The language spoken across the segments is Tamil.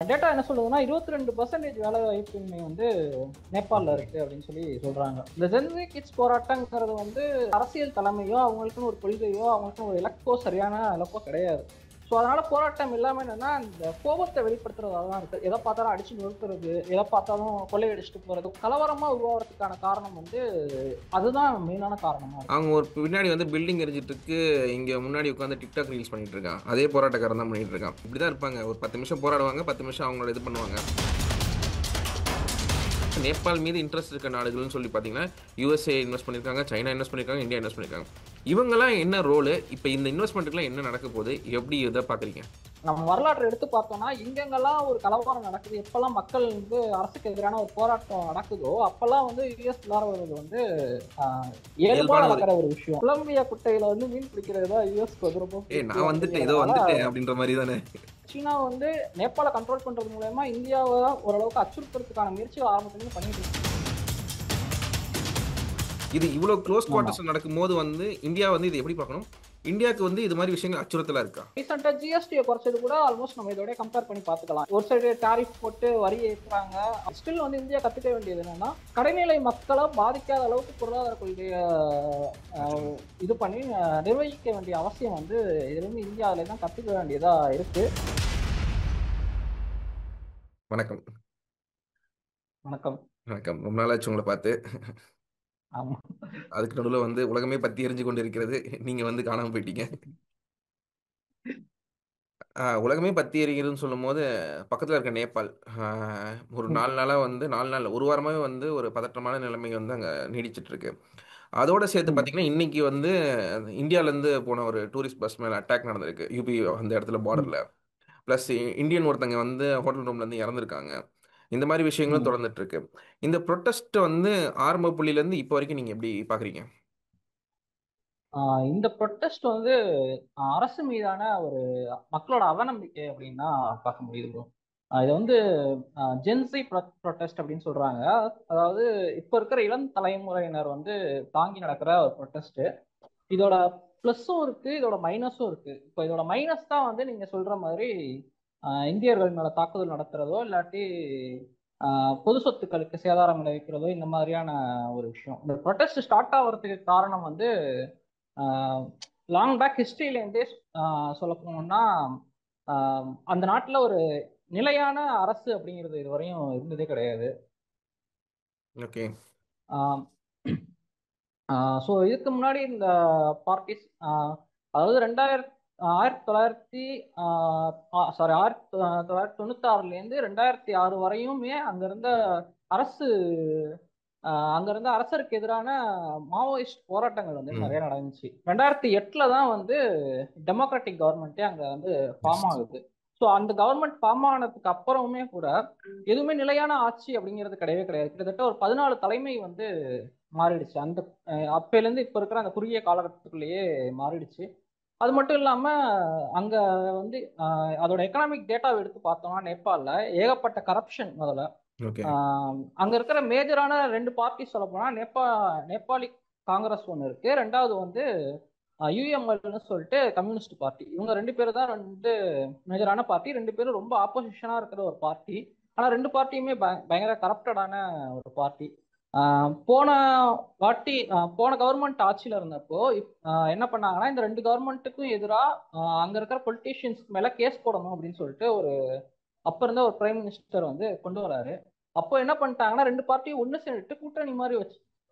டேட்டா என்ன சொல்லுதுன்னா 22% வேலை வாய்ப்பின்மை வந்து நேபாளில் இருக்கு அப்படின்னு சொல்லி சொல்றாங்க. இந்த ஜென்சி கிட்ஸ் போராட்டங்கிறது வந்து அரசியல் தலைமையோ அவங்களுக்குன்னு ஒரு கொள்கையோ அவங்களுக்குன்னு ஒரு இலக்கோ சரியான இலக்கோ கிடையாது. ஸோ அதனால போராட்டம் இல்லாமல் என்னன்னா இந்த கோபத்தை வெளிப்படுத்துறதா தான் இருக்கு. எதை பார்த்தாலும் அடிச்சு நொறுக்கிறது, எதை பார்த்தாலும் கொள்ளையடிச்சிட்டு போறது, கலவரமா உருவாகிறதுக்கான காரணம் வந்து அதுதான் மெயினான காரணமா இருக்கு. அவங்க ஒரு பின்னாடி வந்து பில்டிங் எரிஞ்சிட்டு இருக்கு, இங்க முன்னாடி உட்காந்து டிக்டாக் ரீல்ஸ் பண்ணிட்டு இருக்கான். அதே போராட்டக்காரன் தான் பண்ணிட்டு இருக்கான். இப்படிதான் இருப்பாங்க. ஒரு 10 நிமிஷம் போராடுவாங்க, 10 நிமிஷம் அவங்களோட இது பண்ணுவாங்க. நேபாள் மீது இன்ட்ரெஸ்ட் இருக்க நாடுகள்னு சொல்லி பார்த்தீங்கன்னா யூஎஸ்ஏ இன்வெஸ்ட் பண்ணியிருக்காங்க, சைனா இன்வெஸ்ட் பண்ணியிருக்காங்க, இந்தியா இன்வெஸ்ட் பண்ணியிருக்காங்க. இவங்கெல்லாம் என்ன ரோலு? இப்போ இந்த இன்வெஸ்ட்மெண்ட்டுக்குலாம் என்ன நடக்க போகுது? எப்படி இதை பார்க்குறீங்க? நம்ம வரலாற்றை எடுத்து பார்த்தோம்னா எங்கெங்கெல்லாம் ஒரு கலவரம் நடக்குது, எப்பெல்லாம் மக்கள் வந்து அரசுக்கு எதிரான ஒரு போராட்டம் நடக்குதோ அப்பெல்லாம் வந்து யுஎஸ் உள்ளார வருவது வந்து இயல்பா நடக்கிற ஒரு விஷயம். கொலம்பியா குட்டையில வந்து மீன் பிடிக்கிறது தான் யுஎஸ்க்கு வந்து ரொம்ப நான் வந்துட்டேன், ஏதோ வந்துட்டேன் அப்படின்ற மாதிரி தானே. சீனா வந்து நேபாள கண்ட்ரோல் பண்றது மூலமா இந்தியாவை ஓரளவுக்கு அச்சுறுத்துறதுக்கான முயற்சிகள் ஆரம்பத்துல பண்ணிட்டு இருக்கு. இது இவ்வளவு க்ளோஸ் குவார்டர்ஸ் நடக்கும்போது வந்து இந்தியா வந்து இது எப்படி பார்க்கணும்? இந்தியாவுக்கு வந்து இது மாதிரி விஷயங்கள் அச்சுறுத்தலா இருக்கா? ரீசெண்டா ஜிஎஸ்டியை குறைச்சது கூட ஆல்மோஸ்ட் நம்ம இதோட கம்பேர் பண்ணி பார்த்துக்கலாம். ஒரு சைடு டாரிஃப் போட்டு வரி ஏற்றுறாங்க. ஸ்டில் வந்து இந்தியா கத்துக்க வேண்டியது என்னன்னா கடைநிலை மக்களை பாதிக்காத அளவுக்கு பொருளாதார கொள்கையை இது பண்ணி நிர்வகிக்க வேண்டிய அவசியம் வந்து இதுலேருந்து இந்தியாவில தான் கத்துக்க வேண்டியதா இருக்கு. வணக்கம். வணக்கம். வணக்கம். ரொம்ப நாளாச்சு உங்களை பார்த்து. ஆமா. அதுக்கு நடுவில் வந்து உலகமே பத்தி எரிஞ்சு கொண்டு இருக்கிறது. நீங்க வந்து காணாம போயிட்டீங்க. உலகமே பத்தி எரிகிறதுன்னு சொல்லும் போது பக்கத்தில் இருக்க நேபாள் ஒரு 4 நாளாக வந்து 4 நாள் 1 வாரமாகவே வந்து ஒரு பதற்றமான நிலைமை வந்து அங்கே நீடிச்சிட்டு இருக்கு. அதோட சேர்த்து பார்த்தீங்கன்னா இன்னைக்கு வந்து இந்தியாவிலேருந்து போன ஒரு டூரிஸ்ட் பஸ் மேலே அட்டாக் நடந்திருக்கு, யூபி அந்த இடத்துல பார்டரில். ப்ளஸ் இந்தியன் ஒருத்தங்க வந்து ஹோட்டல் ரூம்லேருந்து இறந்துருக்காங்க. இந்த மாதிரி விஷயங்களும் தொடர்ந்துட்டு இருக்கு. இந்த ப்ரொட்டஸ்ட் வந்து ஆரம்ப புள்ளியிலேருந்து இப்போ வரைக்கும் நீங்கள் எப்படி பார்க்குறீங்க? இந்த ப்ரொட்டஸ்ட் வந்து அரசு மீதான ஒரு மக்களோட அவநம்பிக்கை அப்படின்னு தான் பார்க்க முடியுது ப்ரோ. இது வந்து ஜென்சி ப்ரொட்டஸ்ட் அப்படின்னு சொல்றாங்க. அதாவது இப்போ இருக்கிற இளம் தலைமுறையினர் வந்து தாங்கி நடக்கிற ஒரு ப்ரொட்டஸ்ட். இதோட ப்ளஸ்ஸும் இருக்கு, இதோட மைனஸும் இருக்கு. இப்போ இதோட மைனஸ் தான் வந்து நீங்க சொல்ற மாதிரி இந்தியர்கள் மேல தாக்குதல் நடத்துறதோ இல்லாட்டி பொது சொத்துக்களுக்கு சேதாரம் விளைவிக்கிறதோ இந்த மாதிரியான ஒரு விஷயம். இந்த ப்ரொட்டஸ்ட் ஸ்டார்ட் ஆகிறதுக்கு காரணம் வந்து லாங் பேக் ஹிஸ்டரியிலேருந்தே சொல்ல போனோம்னா அந்த நாட்டில் ஒரு நிலையான அரசு அப்படிங்கிறது இதுவரையும் இருந்ததே கிடையாது. ஓகே. ஸோ இதுக்கு முன்னாடி இந்த பார்ட்டிஸ் அதாவது 1996 1996லேருந்து 2006 வரையுமே அங்க இருந்த அரசு அங்க இருந்த அரசருக்கு எதிரான மாவோயிஸ்ட் போராட்டங்கள் வந்து நிறைய நடந்துச்சு. 2008 தான் வந்து டெமோக்ராட்டிக் கவர்மெண்ட்டே அங்க வந்து ஃபார்ம் ஆகுது. ஸோ அந்த கவர்மெண்ட் ஃபார்ம் ஆனதுக்கு அப்புறமே கூட எதுவுமே நிலையான ஆட்சி அப்படிங்கிறது கிடையவே கிடையாது. கிட்டத்தட்ட ஒரு 14 தலைமை வந்து மாறிடுச்சு. அந்த அப்பையிலேருந்து இப்போ இருக்கிற அந்த குறுகிய காலகட்டத்துக்குள்ளேயே மாறிடுச்சு. அது மட்டும் இல்லாம அங்க வந்து அதோட எக்கனாமிக் டேட்டாவை எடுத்து பார்த்தோம்னா நேபாளில் ஏகப்பட்ட கரப்ஷன். முதல்ல அங்க இருக்கிற மேஜரான 2 பார்ட்டி சொல்ல போனா நேபாளி காங்கிரஸ் ஒன்று இருக்கு, ரெண்டாவது வந்து யூஎம்எல்னு சொல்லிட்டு கம்யூனிஸ்ட் பார்ட்டி. இவங்க 2 பேரும் தான் 2 மேஜரான பார்ட்டி. 2 பேரும் ரொம்ப ஆப்போசிஷனா இருக்கிற ஒரு பார்ட்டி. ஆனா 2 பார்ட்டியுமே பயங்கர கரப்டடான ஒரு பார்ட்டி. போன வாட்டி போன கவர்மெண்ட் ஆட்சியில இருந்தப்போ என்ன பண்ணாங்கன்னா இந்த 2 கவர்மெண்ட்டுக்கும் எதிராக அங்க இருக்கிற பொலிட்டீஷியன்ஸ்க்கு மேல கேஸ் போடணும் அப்படின்னு சொல்லிட்டு ஒரு அப்ப இருந்த ஒரு பிரைம் மினிஸ்டர் வந்து கொண்டு வராரு. அப்போ என்ன பண்ணிட்டாங்கன்னா 2 பார்ட்டியும் ஒண்ணு சேர்ந்துட்டு கூட்டணி மாதிரி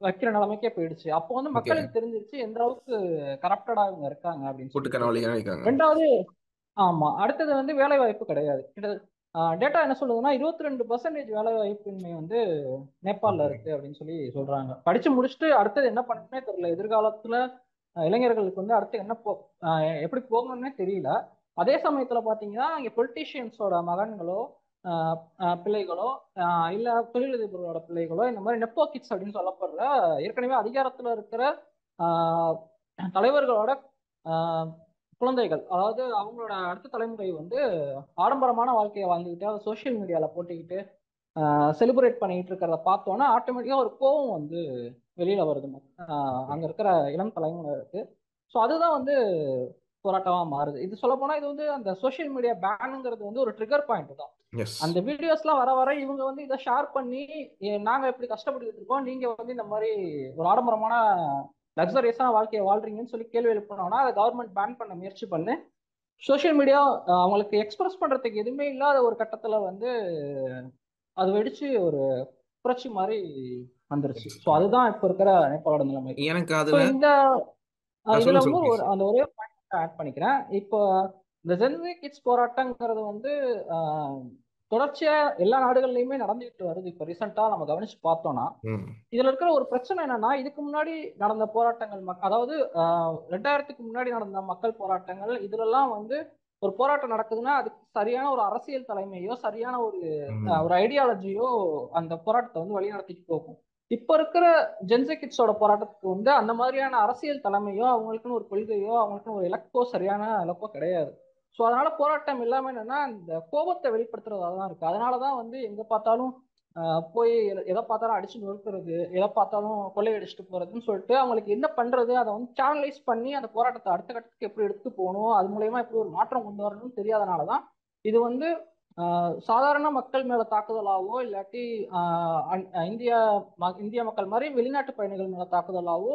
வைக்கிற நிலைமைக்கே போயிடுச்சு. அப்போ வந்து மக்களுக்கு தெரிஞ்சிருச்சு எந்த அளவுக்கு கரப்டடா இவங்க இருக்காங்க அப்படின்னு சொல்லிட்டு. ரெண்டாவது ஆமா, அடுத்தது வந்து வேலை வாய்ப்பு கிடையாது. டேட்டா என்ன சொல்லுதுன்னா 22% வேலை வாய்ப்பின்மை வந்து நேபாளில் இருக்கு அப்படின்னு சொல்லி சொல்றாங்க. படிச்சு முடிச்சுட்டு அடுத்தது என்ன பண்ணணும்னே தெரியல. எதிர்காலத்துல இளைஞர்களுக்கு வந்து அடுத்து என்ன எப்படி போகணும்னே தெரியல. அதே சமயத்துல பாத்தீங்கன்னா இங்க பொலிட்டீஷியன்ஸோட மகன்களோ பிள்ளைகளோ இல்ல தொழிலதிபர்களோட பிள்ளைகளோ இந்த மாதிரி நெப்போ கிட்ஸ் அப்படின்னு சொல்லப்படுற ஏற்கனவே அதிகாரத்துல இருக்கிற தலைவர்களோட குழந்தைகள், அதாவது அவங்களோட அடுத்த தலைமுறை வந்து ஆடம்பரமான வாழ்க்கையை வாழ்ந்துக்கிட்டு அதை சோசியல் மீடியால போட்டுக்கிட்டு செலிப்ரேட் பண்ணிட்டு இருக்கிறத பார்த்தோன்னா ஆட்டோமேட்டிக்கா ஒரு கோவம் வந்து வெளியில வருது அங்க இருக்கிற இளம் தலைமுறைக்கு. ஸோ அதுதான் வந்து போராட்டமா மாறுது. இது சொல்ல போனா இது வந்து அந்த சோஷியல் மீடியா பேனுங்கிறது வந்து ஒரு ட்ரிகர் பாயிண்ட் தான். எஸ். அந்த வீடியோஸ்லாம் வர வர இவங்க வந்து இதை ஷேர் பண்ணி நாங்க எப்படி கஷ்டப்பட்டுக்கிட்டு இருக்கோம், நீங்க வந்து இந்த மாதிரி ஒரு ஆடம்பரமான லக்ஸரியஸான வாழ்க்கையை வாழ்றீங்கன்னு சொல்லி கேள்வி எழுப்பினோம்னா அதை கவர்மெண்ட் பேன் பண்ண முயற்சி பண்ணு. சோஷியல் மீடியா அவங்களுக்கு எக்ஸ்பிரஸ் பண்றதுக்கு எதுவுமே இல்லாத ஒரு கட்டத்துல வந்து அது வெடிச்சு ஒரு புரட்சி மாதிரி வந்துருச்சு. ஸோ அதுதான் இப்ப இருக்கிற நேபாளோட நிலைமை. எனக்கு ஸோ அதுல இந்த இதுல சொல்லுங்க வந்து சொல்லுங்க ப்ளீஸ். அந்த ஒரே பாயிண்ட் ஆட் பண்ணிக்கிறேன். இப்போ இந்த ஜென்சி கிட்ஸ் போராட்டங்கிறது வந்து ஆஹ், தொடர்ச்சியா எல்லா நாடுகள்லயுமே நடந்துகிட்டு வருது. இப்போ ரீசெண்டா நம்ம கவனிச்சு பார்த்தோம்னா ம். இதுல இருக்கிற ஒரு பிரச்சனை என்னன்னா, இதுக்கு முன்னாடி நடந்த போராட்டங்கள் அதாவது 2000க்கு முன்னாடி நடந்த மக்கள் போராட்டங்கள் இதுலெல்லாம் வந்து ஒரு போராட்டம் நடக்குதுன்னா அதுக்கு சரியான ஒரு அரசியல் தலைமையோ சரியான ஒரு ம். ஒரு ஐடியாலஜியோ அந்த போராட்டத்தை வந்து வழிநடத்திட்டு போகும். இப்ப இருக்கிற ஜென்சி கிட்ஸோட போராட்டத்துக்கு வந்து அந்த மாதிரியான அரசியல் தலைமையோ அவங்களுக்குன்னு ஒரு கொள்கையோ அவங்களுக்குன்னு ஒரு இலக்கோ சரியான இலக்கோ கிடையாது. ஸோ அதனால போராட்டம் எல்லாமே என்னன்னா இந்த கோபத்தை வெளிப்படுத்துறதா தான் இருக்கு. அதனாலதான் வந்து எங்க பார்த்தாலும் போய் எதை பார்த்தாலும் அடிச்சு நொறுக்கிறது, எதை பார்த்தாலும் கொள்ளையடிச்சிட்டு போறதுன்னு சொல்லிட்டு அவங்களுக்கு என்ன பண்றது அதை வந்து சேனலைஸ் பண்ணி அந்த போராட்டத்தை அடுத்த கட்டத்துக்கு எப்படி எடுத்து போகணும், அது மூலயமா எப்படி ஒரு மாற்றம் கொண்டு வரணும்னு தெரியாதனாலதான் இது வந்து சாதாரண மக்கள் மேல தாக்குதலாவோ இல்லாட்டி இந்தியா இந்திய மக்கள் மாதிரி வெளிநாட்டு பயணிகள் மேல தாக்குதலாவோ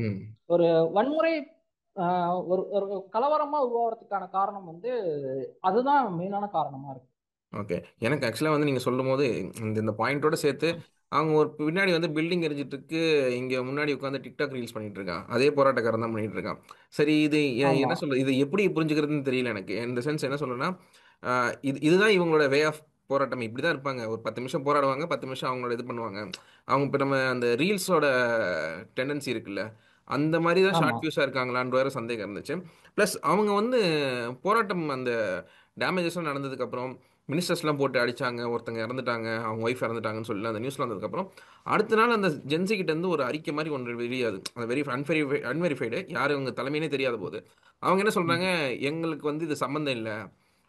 ம். ஒரு வன்முறை ஒரு ஒரு கலவரமா உருவாகிறதுக்கான காரணம் வந்து அதுதான் மெயினான காரணமா இருக்கு. ஓகே. எனக்கு ஆக்சுவலா வந்து நீங்க சொல்லும்போது, இந்த பாயிண்டோட சேர்த்து, அவங்க ஒரு பின்னாடி வந்து பில்டிங் எரிஞ்சிட்டு இருக்கு. இங்க முன்னாடி உட்கார்ந்து TikTok ரீல்ஸ் பண்ணிட்டு இருக்கான். அதே போராட்டக்காரன் தான் பண்ணிட்டு இருக்கான். சரி, இது ஆமா. என்ன சொல்றது? இது எப்படி புரிஞ்சுக்கிறதுன்னு தெரியல எனக்கு. இந்த சென்ஸ் என்ன சொல்றேன்னா, இதுதான் இவங்களோட வே ஆஃப் போராட்டம். இப்படிதான் இருப்பாங்க. ஒரு 10 நிமிஷம் போராடுவாங்க. 10 நிமிஷம் அவங்களோட இது பண்ணுவாங்க. அவங்க இப்ப நம்ம அந்த ரீல்ஸோட டெண்டன்சி இருக்குல்ல, அந்த மாதிரி தான் ஆமா. ஷார்ட் ஃபியூஸா இருக்காங்களான்ற வேற சந்தேகம் இருந்துச்சு. பிளஸ் அவங்க வந்து போராட்டம் அந்த டேமேஜஸ்லாம் நடந்ததுக்கப்புறம் மினிஸ்டர்ஸ்லாம் போட்டு அடிச்சாங்க, ஒருத்தங்க இறந்துட்டாங்க, அவங்க ஒய்ஃப் இறந்துட்டாங்கன்னு சொல்லி அந்த நியூஸ்ல வந்ததுக்கப்புறம் அடுத்த நாள் அந்த ஜென்சி கிட்ட இருந்து ஒரு அறிக்கை மாதிரி ஒன்று வெளியாது. அந்த அன்வெரிஃபைடு, யார் இவங்க தலைமையினே தெரியாத போது அவங்க என்ன சொல்றாங்க, ம். எங்களுக்கு வந்து இது சம்மந்தம் இல்லை,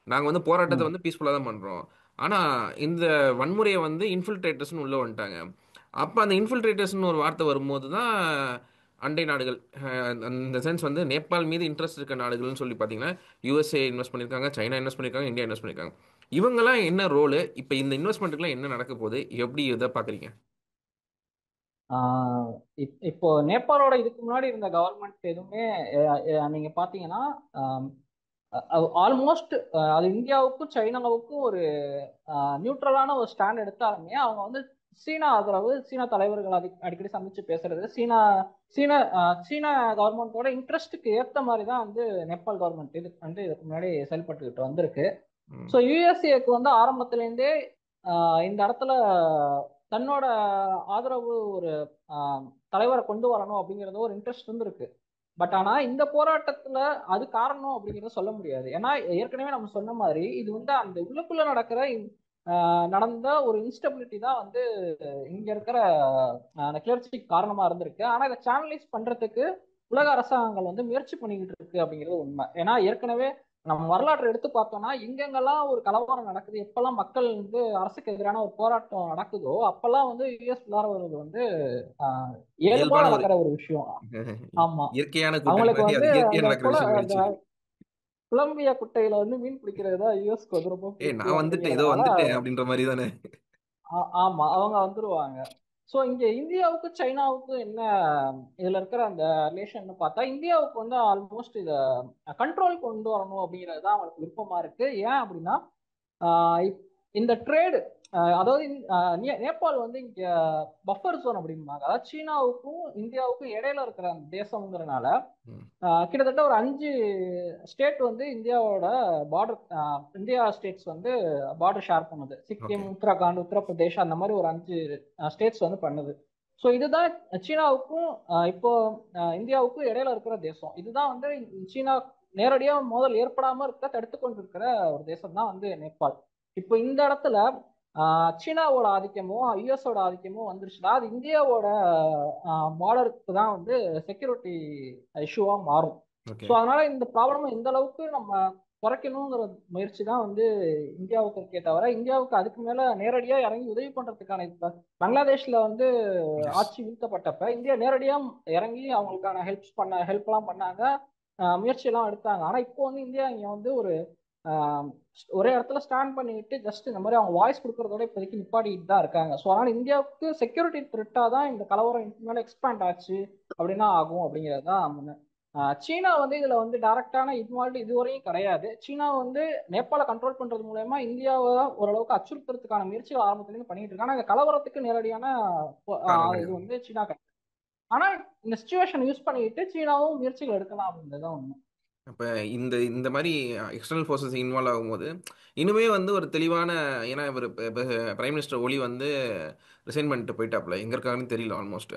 நாங்கள் வந்து போராட்டத்தை ம். வந்து பீஸ்ஃபுல்லாக தான் பண்ணுறோம், ஆனால் இந்த வன்முறையை வந்து இன்ஃபில்ட்ரேட்டர்ஸ்னு உள்ள வந்துட்டாங்க. அப்போ அந்த இன்ஃபில்ட்ரேட்டர்ஸ்னு ஒரு வார்த்தை வரும்போது தான் அண்டை நாடுகள், இந்த சென்ஸ் வந்து நேபாள் மீது இன்ட்ரெஸ்ட் இருக்க நாடுகள்னு சொல்லி பார்த்தீங்கன்னா USA இன்வெஸ்ட் பண்ணியிருக்காங்க, சைனா இன்வெஸ்ட் பண்ணியிருக்காங்க, இந்தியா இன்வெஸ்ட் பண்ணியிருக்காங்க. இவங்கெல்லாம் என்ன ரோலு, இப்போ இந்த இன்வெஸ்ட்மெண்ட்டுக்குலாம் என்ன நடக்க போகுது, எப்படி இதை பார்க்குறீங்க? ஆஹ் இப்போ நேபாளோட இதுக்கு முன்னாடி இருந்த கவர்மெண்ட் எதுவுமே நீங்க பாத்தீங்கன்னா ஆல்மோஸ்ட் அது இந்தியாவுக்கும் சைனாவுக்கும் ஒரு நியூட்ரலான ஒரு ஸ்டாண்ட் எடுத்தாலுமே அவங்க வந்து சீனா ஆதரவு, சீனா தலைவர்கள் அடிக்கடி சந்திச்சு பேசுறது, சீனா கவர்மெண்டோட இன்ட்ரெஸ்ட்டுக்கு ஏத்த மாதிரி தான் வந்து நேபாள் கவர்மெண்ட் இது வந்து இதுக்கு முன்னாடி செயல்பட்டுக்கிட்டு வந்திருக்கு. ஸோ ம். யுஎஸ்ஏக்கு வந்து ஆரம்பத்திலேருந்தே இந்த இடத்துல தன்னோட ஆதரவு ஒரு ஆஹ், தலைவரை கொண்டு வரணும் அப்படிங்கிறது ஒரு இன்ட்ரெஸ்ட் இருக்கு. பட் ஆனா இந்த போராட்டத்துல அது காரணம் அப்படிங்கறத சொல்ல முடியாது. ஏன்னா ஏற்கனவே நம்ம சொன்ன மாதிரி இது வந்து அந்த உள்ளுக்குள்ள நடக்கிற நடந்த ஒரு இன்ஸ்டபிலிட்டி தான் வந்து இங்க இருக்கிற அந்த கிளர்ச்சிக்கு காரணமா இருந்திருக்கு. ஆனா இதை சேனலைஸ் பண்றதுக்கு உலக அரசாங்கங்கள் வந்து முயற்சி பண்ணிக்கிட்டு இருக்கு அப்படிங்கிறது உண்மை. ஏன்னா ஏற்கனவே நம்ம வரலாற்றை எடுத்து பார்த்தோம்னா எங்கெங்கெல்லாம் ஒரு கலவரம் நடக்குது, எப்பெல்லாம் மக்கள் வந்து அரசுக்கு எதிரான ஒரு போராட்டம் நடக்குதோ அப்பெல்லாம் வந்து யுஎஸ் உள்ளார வருவது வந்து ஆஹ், இயல்பா இயல்பான ஒரு நடக்கிற ஒரு விஷயம். ஆமா. இயற்கையான கூட்டம் அவங்களுக்கு மாதிரி, வந்து அது அந்த இயற்கையாக நடக்கிற விஷயம் அந்த ஆயிடுச்சு. கொலம்பியா குட்டையில வந்து மீன் பிடிக்கிறது தான் யுஎஸ்க்கு வந்து ரொம்ப ஏய், பிடிக்கும் நான் வந்துட்டேன், இதோ அப்படிங்கறதுனால வந்துட்டேன் அப்படின்ற மாதிரி தானே. ஆமா அவங்க வந்துருவாங்க. ஸோ இங்க இந்தியாவுக்கும் சைனாவுக்கும் என்ன இதுல இருக்கிற அந்த ரிலேஷன் பார்த்தா இந்தியாவுக்கு வந்து ஆல்மோஸ்ட் இத கண்ட்ரோல் கொண்டு வரணும் அப்படிங்கிறது தான் அவங்களுக்கு விருப்பமா இருக்கு. ஏன் அப்படின்னா ஆஹ் இப்- இந்த ட்ரேடு அதாவது நேபாள் வந்து இங்க பஃபர் ஜோன் அப்படிம்பாங்க. அதாவது சீனாவுக்கும் இந்தியாவுக்கும் இடையில இருக்கிற அந்த தேசம்ங்கிறனால ம். கிட்டத்தட்ட ஒரு 5 ஸ்டேட் வந்து இந்தியாவோட பார்டர், இந்தியா ஸ்டேட்ஸ் வந்து பார்டர் ஷேர் பண்ணுது. சிக்கிம், ஓகே. உத்தரகாண்ட், உத்தரப்பிரதேஷ் அந்த மாதிரி ஒரு 5 ஸ்டேட்ஸ் வந்து பண்ணுது. ஸோ இதுதான் சீனாவுக்கும் இப்போ இந்தியாவுக்கும் இடையில இருக்கிற தேசம். இதுதான் வந்து சீனா நேரடியா மோதல் ஏற்படாம இருக்க தடுத்து கொண்டிருக்கிற ஒரு தேசம் தான் வந்து நேபாள். இப்போ இந்த இடத்துல சீனாவோட ஆதிக்கமோ யுஎஸோட ஆதிக்கமோ வந்துருச்சுன்னா அது இந்தியாவோட பார்டருக்கு தான் வந்து செக்யூரிட்டி இஷ்யூவா மாறும். ஓகே. ஸோ அதனால இந்த ப்ராப்ளம் எந்த அளவுக்கு நம்ம குறைக்கணுங்கிற முயற்சி தான் வந்து இந்தியாவுக்கு இருக்கே தவிர இந்தியாவுக்கு அதுக்கு மேல நேரடியா இறங்கி உதவி பண்றதுக்கான இப்ப பங்களாதேஷ்ல வந்து எஸ். ஆட்சி வீழ்த்தப்பட்டப்ப இந்தியா நேரடியா இறங்கி அவங்களுக்கான ஹெல்ப் எல்லாம் பண்ணாங்க. முயற்சி எல்லாம் எடுத்தாங்க. ஆனா இப்போ வந்து இந்தியா இங்க வந்து ஒரு ஆஹ் ஒரே இடத்துல ஸ்டாண்ட் பண்ணிட்டு ஜஸ்ட் இந்த மாதிரி அவங்க வாய்ஸ் கொடுக்கறதோட இப்போதைக்கு நிப்பாட்டிட்டு தான் இருக்காங்க. ஸோ அதனால இந்தியாவுக்கு செக்யூரிட்டி த்ரெட்டா தான் இந்த கலவரம் இதுக்கு மேலே எக்ஸ்பேண்ட் ஆச்சு அப்படின்னா ஆகும் அப்படிங்கிறது தான் முன்ன. சீனா வந்து இதுல வந்து டைரக்டான இன்வால்வ் இதுவரையும் கிடையாது. சீனா வந்து நேபாள கண்ட்ரோல் பண்றது மூலயமா இந்தியாவை ஓரளவுக்கு அச்சுறுத்துறதுக்கான முயற்சிகள் ஆரம்பத்துல பண்ணிட்டு இருக்காங்க. ஆனா இந்த கலவரத்துக்கு நேரடியான காரணம் இது கிடையாது. வந்து சீனா கிடையாது. ஆனா இந்த சுச்சுவேஷன் யூஸ் பண்ணிட்டு சீனாவும் முயற்சிகள் எடுக்கலாம் அப்படின்றது தான் உண்மை. அப்ப இந்த இந்த மாரி எக்ஸ்டர்னல் ஃபோர்ஸஸ் இன்வால்வ் ஆகும்போது, இன்னுமே வந்து ஒரு தெளிவான, ஏன்னா இவரு பிரைம் மினிஸ்டர் ஒலி வந்து ரிசைன் பண்ணிட்டு போயிட்டாப்ல. எங்க இருக்காங்கன்னு தெரியல ஆல்மோஸ்ட்.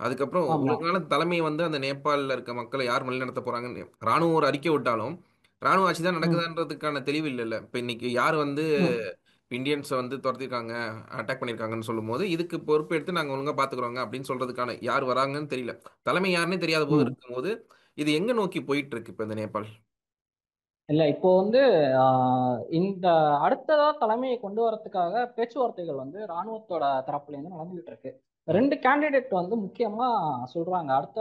அதுக்கப்புறம் ஆமா. ஒரு கால தலைமை வந்து அந்த நேபாள்ல இருக்க மக்களை யார் வழிநடத்த போறாங்கன்னு ராணுவம் ஒரு அறிக்கை விட்டாலும், ராணுவ ஆட்சி தான் ம். நடக்குதான்றதுக்கான தெளிவு இல்லல்ல. இப்ப இன்னைக்கு யார் வந்து ம். இந்தியன்ஸ வந்து தொரத்திருக்காங்க, அட்டாக் பண்ணியிருக்காங்கன்னு சொல்லும்போது, இதுக்கு பொறுப்பெடுத்து நாங்க ஒழுங்கா பார்த்துக்குறோங்க அப்படின்னு சொல்றதுக்கான யார் வராங்கன்னு தெரியல. தலைமை யாருன்னே தெரியாத போது ம். இருக்கும்போது, இது எங்க நோக்கி போயிட்டு இருக்கு இப்ப இந்த நேபாள்? இல்ல இப்போ வந்து இந்த அடுத்ததா தலைமையை கொண்டு வரதுக்காக பேச்சுவார்த்தைகள் வந்து ராணுவத்தோட தரப்புல இருந்து நடந்துகிட்டு இருக்கு. ம். 2 கேண்டிடேட் வந்து முக்கியமா சொல்றாங்க அடுத்த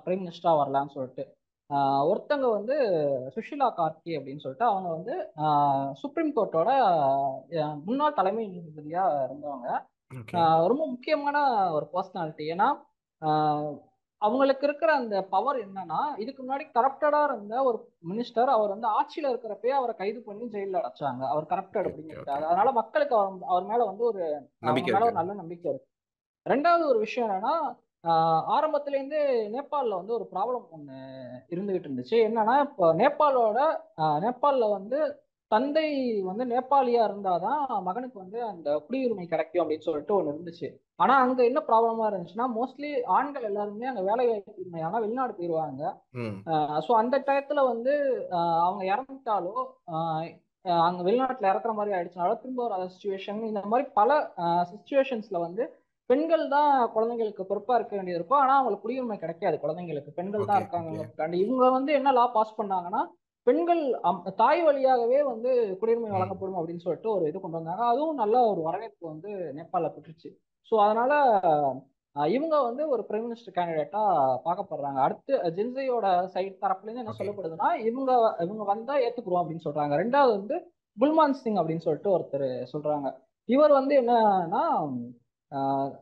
பிரைம் மினிஸ்டரா வரலாம்னு சொல்லிட்டு. ஒருத்தங்க வந்து சுஷிலா கார்கி அப்படின்னு சொல்லிட்டு அவங்க வந்து சுப்ரீம் கோர்ட்டோட முன்னாள் தலைமை நீதிபதியா இருந்தவங்க. ஓகே. ரொம்ப முக்கியமான ஒரு பர்சனாலிட்டி. ஏன்னா ஆஹ் அவங்களுக்கு இருக்கிற அந்த பவர் என்னன்னா, இதுக்கு முன்னாடி கரப்டடா இருந்த ஒரு மினிஸ்டர் அவர் வந்து ஆட்சியில இருக்கிறப்பயே அவரை கைது பண்ணி ஜெயில அடைச்சாங்க, அவர் கரப்டட் ஓகே, ஓகே, ஓகே. அப்படிங்கிறதுக்காக. அதனால மக்களுக்கு அவர் மேல வந்து ஒரு அவங்க நம்பிக்கை மேல இருக்கு. ஒரு நல்ல நம்பிக்கை இருக்கு. ரெண்டாவது ஒரு விஷயம் என்னன்னா, ஆரம்பத்துல இருந்தே நேபாளில் வந்து ஒரு ப்ராப்ளம் ஒன்று இருந்துகிட்டு இருந்துச்சு. என்னன்னா இப்போ நேபாளில் வந்து தந்தை வந்து நேபாளியா இருந்தாதான் மகனுக்கு வந்து அந்த குடியுரிமை கிடைக்கும் அப்படின்னு சொல்லிட்டு ஒன்று இருந்துச்சு. ஆனா அங்க என்ன ப்ராப்ளமா இருந்துச்சுன்னா, மோஸ்ட்லி ஆண்கள் எல்லாருமே அங்க வேலை வாய்ப்பு இன்மையால வெளிநாடு போயிடுவாங்க. ம். ஸோ அந்த டயத்துல வந்து அவங்க இறந்துட்டாலோ, ஆஹ் அங்க வெளிநாட்டுல இறக்குற மாதிரி ஆயிடுச்சுனாலும் திரும்ப ஒரு சுச்சுவேஷன், இந்த மாதிரி பல சுச்சுவேஷன்ஸ்ல வந்து பெண்கள் தான் குழந்தைங்களுக்கு பொறுப்பா இருக்க வேண்டியது இருக்கும். ஆனா அவங்களுக்கு குடியுரிமை கிடைக்காது. குழந்தைங்களுக்கு பெண்கள் தான் ஓகே, ஓகே. இருக்காங்க. இவங்க வந்து என்ன லா பாஸ் பண்ணாங்கன்னா, பெண்கள் தாய் வழியாகவே வந்து குடியுரிமை ம். வழங்கப்படும் அப்படின்னு சொல்லிட்டு ஒரு இது கொண்டு வந்தாங்க. அதுவும் நல்ல ஒரு வரவேற்பு வந்து நேபாள பெற்றுச்சு. ஸோ அதனால இவங்க வந்து ஒரு பிரைம் மினிஸ்டர் கேண்டிடேட்டா பார்க்கப்படுறாங்க. அடுத்து ஜின்சையோட சைட் தரப்புல இருந்து என்ன ஓகே. சொல்லப்படுதுன்னா, இவங்க இவங்க வந்தா ஏத்துக்குறோம் அப்படின்னு சொல்றாங்க. ரெண்டாவது வந்து குல்மான் சிங் அப்படின்னு சொல்லிட்டு ஒருத்தர் சொல்றாங்க. இவர் வந்து என்னன்னா,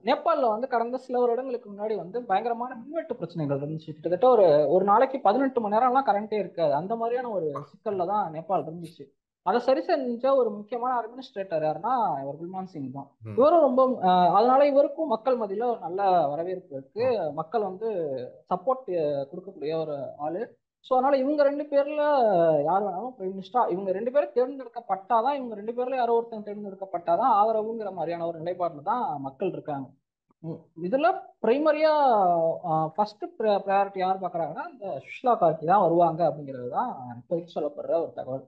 நேபாளில் வந்து கடந்த சில வருடங்களுக்கு முன்னாடி வந்து பயங்கரமான மின்வெட்டு பிரச்சனைகள் இருந்துச்சு. கிட்டத்தட்ட ஒரு ஒரு நாளைக்கு 18 மணி நேரம்லாம் கரண்டே இருக்காது. அந்த மாதிரியான ஒரு சிக்கல்ல தான் நேபாள் இருந்துச்சு. அதை சரி செஞ்ச ஒரு முக்கியமான அட்மினிஸ்ட்ரேட்டர் யாருன்னா இவர் குல்மான் சிங் தான். ம். இவரும் ரொம்ப அதனால இவருக்கும் மக்கள் மத்தியில ஒரு நல்ல வரவேற்பு இருக்கு. ஓகே. மக்கள் வந்து சப்போர்ட் கொடுக்கக்கூடிய ஒரு ஆளு. ஸோ அதனால இவங்க 2 பேர்ல யார் வேணாலும் பிரைம் மினிஸ்டரா, இவங்க 2 பேரும் தேர்ந்தெடுக்கப்பட்டாதான், இவங்க 2 பேர்ல யாரோ ஒருத்தங்க தேர்ந்தெடுக்கப்பட்டாதான் ஆதரவுங்கிற மாதிரியான ஒரு நிலைப்பாடுல தான் மக்கள் இருக்காங்க. ம். இதுல பிரைமரியா ஃபர்ஸ்ட் ப்ரையாரிட்டி யார் பாக்குறாங்கன்னா இந்த சுஷ்லா கார்கி தான் வருவாங்க அப்படிங்கிறது தான் இப்போதைக்கு சொல்லப்படுற ஒரு தகவல்.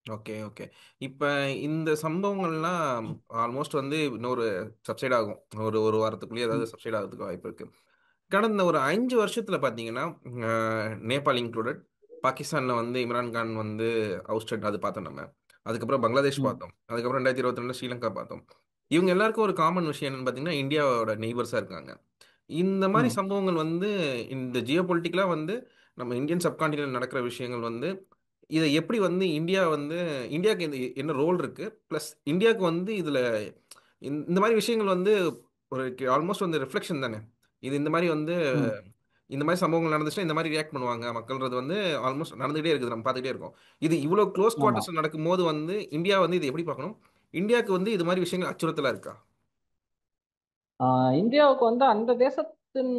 Okay, okay. இப்ப இந்த சம்பவங்கள்லாம் ஆல்மோஸ்ட் வந்து இன்னொரு சப்சைட் ஆகும். ஒரு ஒரு வாரத்துக்குள்ளேயே ம். ஏதாவது சப்சைட் ஆகுறதுக்கு வாய்ப்பு இருக்கு. கடந்த ஒரு 5 வருஷத்துல பார்த்தீங்கன்னா, அ நேபாள் இன்க்ளூடட், பாகிஸ்தான்ல வந்து இம்ரான் கான் வந்து அவுஸ்டட் அது பார்த்தோம் நம்ம. அதுக்கப்புறம் பங்களாதேஷ் ம். பார்த்தோம். அதுக்கப்புறம் 2022ல ஸ்ரீலங்கா பார்த்தோம். இவங்க எல்லாருக்கும் ஒரு காமன் விஷயம் என்னன்னு பார்த்தீங்கன்னா, இந்தியாவோட நெய்பர்ஸா இருக்காங்க. இந்த மாரி ம். சம்பவங்கள் வந்து இந்த ஜியோ பொலிட்டிக்கலா வந்து நம்ம இந்தியன் சப்கான்டினென்ட் நடக்கிற விஷயங்கள் வந்து, இத எப்படி வந்து இந்தியா வந்து இந்தியாவுக்கு என்ன ரோல் இருக்கு? பிளஸ் இந்தியாவுக்கு வந்து இதுல இந்த மாரி விஷயங்கள் வந்து ஒரு ஆல்மோஸ்ட் வந்து ரிஃப்ளெக்ஷன் தானே. இது இந்த மாரி வந்து ம். இந்த மாரி சம்பவங்கள் நடந்துச்சுன்னா, இந்த மாரி ரியாக்ட் பண்ணுவாங்க மக்கள்ன்றது வந்து ஆல்மோஸ்ட் நடந்துகிட்டே இருக்குது. நம்ம பார்த்துக்கிட்டே இருக்கோம். இது இவ்ளோ க்ளோஸ் ஆமா. குவார்ட்டர்ஸ்ல நடக்கும்போது வந்து இந்தியா வந்து இத எப்படி பார்க்கணும்? இந்தியாவுக்கு வந்து இது மாரி விஷயங்கள் அச்சுறுத்தலா இருக்கா? இந்தியாவுக்கு வந்து அந்த தேசத்தின்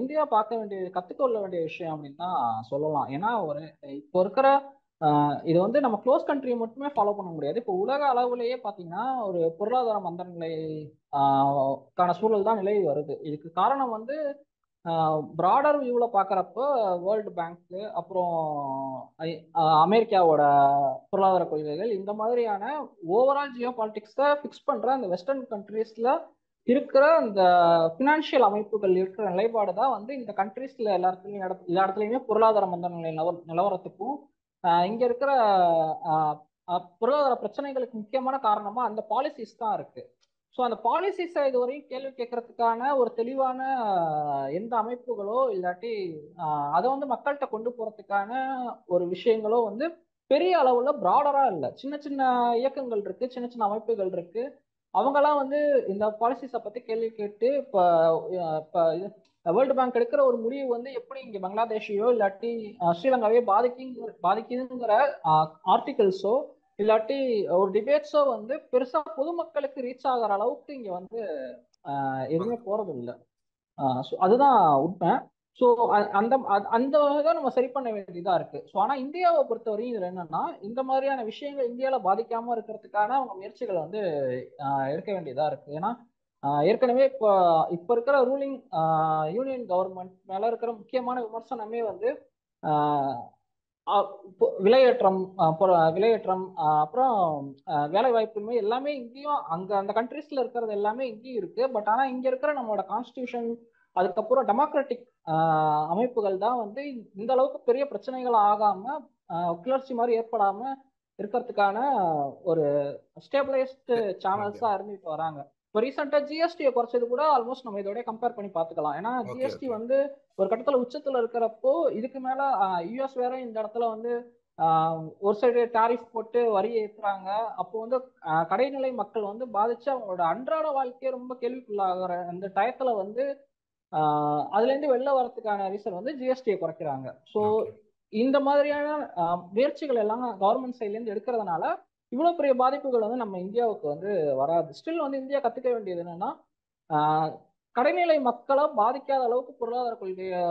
இந்தியா பார்க்க வேண்டிய கத்துக்கொள்ள வேண்டிய விஷயம் அப்படின்னு தான் சொல்லலாம். ஏன்னா ஒரு இப்போ இருக்கிற இது வந்து நம்ம க்ளோஸ் கண்ட்ரியை மட்டுமே ஃபாலோ பண்ண முடியாது. இப்போ உலக அளவுலேயே பார்த்தீங்கன்னா ஒரு பொருளாதார மந்த நிலை கான சூழல் தான் நிலவி வருது. இதுக்கு காரணம் வந்து பிராடர் வியூவில் பார்க்குறப்போ வேர்ல்டு பேங்க்கு, அப்புறம் அமெரிக்காவோட பொருளாதார கொள்கைகள், இந்த மாதிரியான ஓவரால் ஜியோ பாலிட்டிக்ஸை ஃபிக்ஸ் பண்ணுற அந்த வெஸ்டர்ன் கண்ட்ரீஸில் இருக்கிற அந்த ஃபினான்ஷியல் அமைப்புகள் இருக்கிற நிலைப்பாடு தான் வந்து இந்த கண்ட்ரீஸ்ல எல்லா இடத்துலையுமே பொருளாதார மந்த நிலை நிலவரத்துக்கும் இங்க இருக்கிற பொருளாதார பிரச்சனைகளுக்கு முக்கியமான காரணமா அந்த பாலிசிஸ் தான் இருக்கு. ஸோ அந்த பாலிசிஸை இதுவரையும் கேள்வி கேட்கறதுக்கான ஒரு தெளிவான எந்த அமைப்புகளோ இல்லாட்டி அதை வந்து மக்கள்கிட்ட கொண்டு போறதுக்கான ஒரு விஷயங்களோ வந்து பெரிய அளவுல ப்ராடரா இல்லை. சின்ன சின்ன இயக்கங்கள் இருக்கு, சின்ன சின்ன அமைப்புகள் இருக்கு. அவங்கெல்லாம் வந்து இந்த பாலிசிஸை பத்தி கேள்வி கேட்டு இப்போ வேர்ல்டு பேங்க் எடுக்கிற ஒரு முடிவு வந்து எப்படி இங்க பங்களாதேஷையோ இல்லாட்டி ஸ்ரீலங்காவையோ பாதிக்குதுங்கிற ஆர்டிகல்ஸோ இல்லாட்டி ஒரு டிபேட்ஸோ வந்து பெருசா பொதுமக்களுக்கு ரீச் ஆகிற அளவுக்கு இங்க வந்து எதுவுமே போறது இல்லை. அதுதான் உண்மை. ஸோ அந்த தான் நம்ம சரி பண்ண வேண்டியதா இருக்கு. ஸோ ஆனா இந்தியாவை பொறுத்தவரையும் இதுல என்னன்னா, இந்த மாதிரியான விஷயங்கள் இந்தியாவில பாதிக்காம இருக்கிறதுக்கான அவங்க முயற்சிகளை வந்து எடுக்க வேண்டியதா இருக்கு. ஏன்னா ஏற்கனவே இப்ப இருக்கிற ரூலிங் யூனியன் கவர்மெண்ட் மேல இருக்கிற முக்கியமான விமர்சனமே வந்து விலையேற்றம், விலையேற்றம், அப்புறம் வேலை வாய்ப்பின்மை எல்லாமே இங்கேயும் அங்க அந்த கண்ட்ரீஸ்ல இருக்கிறது எல்லாமே இங்கேயும் இருக்கு. பட் ஆனா இங்க இருக்கிற நம்மளோட கான்ஸ்டியூஷன், அதுக்கப்புறம் டெமோக்ராட்டிக் அமைப்புகள் தான் வந்து இந்த அளவுக்கு பெரிய பிரச்சனைகள் ஆகாம கிளர்ச்சி மாதிரி ஏற்படாம இருக்கிறதுக்கான ஒரு ஸ்டேபிளைஸ்டு ஓகே சேனல்ஸா இருந்துட்டு வராங்க. இப்போ ரீசெண்டா ஜிஎஸ்டியை குறைச்சது கூட ஆல்மோஸ்ட் நம்ம இதோட கம்பேர் பண்ணி பார்த்துக்கலாம். ஏன்னா ஓகே ஜிஎஸ்டி ஓகே வந்து ஒரு கட்டத்துல உச்சத்துல இருக்கிறப்போ இதுக்கு மேல யுஎஸ் வேற இந்த இடத்துல வந்து ஒரு சைடு டாரிஃப் போட்டு வரி ஏத்துறாங்க. அப்போ வந்து கடைநிலை மக்கள் வந்து பாதிச்சு அவங்களோட அன்றாட வாழ்க்கையை ரொம்ப கேள்விக்குள்ளாகிற அந்த டயத்துல வந்து அதுல இருந்து வெளில வரதுக்கான ரீசன் வந்து ஜிஎஸ்டியை குறைக்கிறாங்க. ஸோ ஓகே இந்த மாதிரியான முயற்சிகள் எல்லாம் கவர்மெண்ட் சைட்ல இருந்து எடுக்கிறதுனால இவ்வளவு பெரிய பாதிப்புகள் வந்து நம்ம இந்தியாவுக்கு வந்து வராது. ஸ்டில் வந்து இந்தியா கத்துக்க வேண்டியது என்னன்னா, ஆஹ் கடைநிலை மக்களை பாதிக்காத அளவுக்கு பொருளாதார கொள்கையை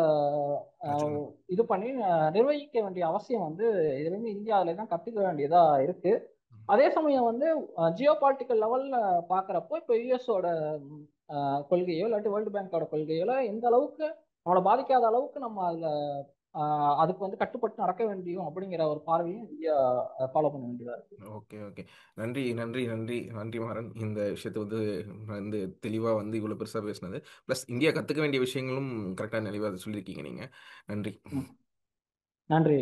வச்சுக்கணும். இது பண்ணி நிர்வகிக்க வேண்டிய அவசியம் வந்து இதுல இருந்து இந்தியாவில தான் கத்துக்க வேண்டியதா இருக்கு. அதே சமயம் வந்து ஜியோ பாலிட்டிக்கல் லெவல்ல பாக்குறப்போ இப்போ யுஎஸோட கொள்கையோ இல்லாட்டி வேர்ல்டு பேங்கோட கொள்கையோ எந்த அளவுக்கு நம்மளை பாதிக்காத அளவுக்கு நம்ம அதுல அதுக்கு வந்து கட்டுப்பட்டு நடக்க வேண்டியும் அப்படிங்கிற ஒரு பார்வையும் இந்தியா ஃபாலோ பண்ண வேண்டியதா இருக்கு. Okay okay. நன்றி நன்றி நன்றி நன்றி மாறன். இந்த விஷயத்தை வந்து தெளிவாக வந்து இவ்வளோ பெருசாக பேசினது, ப்ளஸ் இந்தியா கற்றுக்க வேண்டிய விஷயங்களும் கரெக்டாக தெளிவாக சொல்லியிருக்கீங்க நீங்கள். நன்றி. நன்றி.